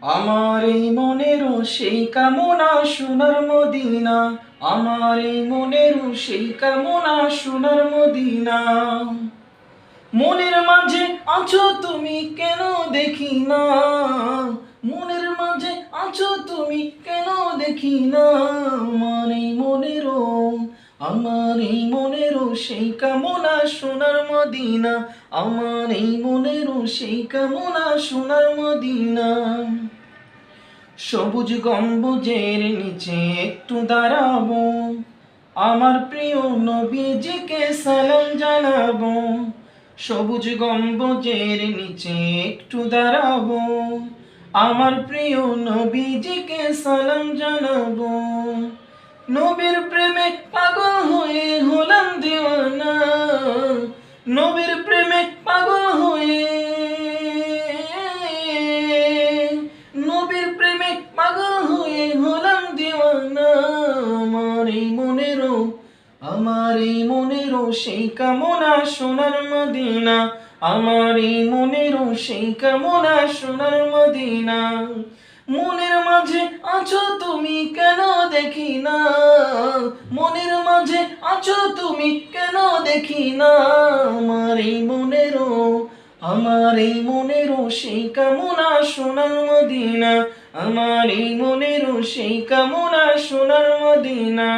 আমার এই মনেরও সেই কামনা সোনার মদিনা, আমার এই মনেরও সেই কামনা সোনার মদিনা। মনের মাঝে আছো তুমি কেন দেখি না, মনের মাঝে আছো তুমি কেন দেখি না। আমার এই মনেরও, আমার এই মনেরও সেই কামনা সোনার মদিনা, আমার এই মনেরও সেই কামনা সোনার মদিনা। সবুজ গম্বুজের নিচে একটু দাঁড়াবো, আমার প্রিয় নবীজিকে সালাম জানাবো। সবুজ গম্বুজের নিচে একটু দাঁড়াবো, আমার প্রিয় নবীজিকে সালাম জানাবো। নবীর প্রেমে পাগল হয়ে হলাম দিওয়ানা, নবীর প্রেমে পাগল হয়ে, নবীর প্রেমে পাগল হয়ে হলাম দিওয়ানা। আমার এই মনেরও, আমার এই মনেরও সেই কামনা সোনার মদিনা, আমার এই মনেরও সেই কামনা সোনার মদিনা। মনের মাঝে আছো তুমি কেন দেখি না, মনের মাঝে আছো তুমি কেন দেখি না। আমার এই মনেরও, আমার এই মনেরও সেই কামনা সোনার মদিনা, আমার এই মনেরও সেই কামনা সোনার মদিনা।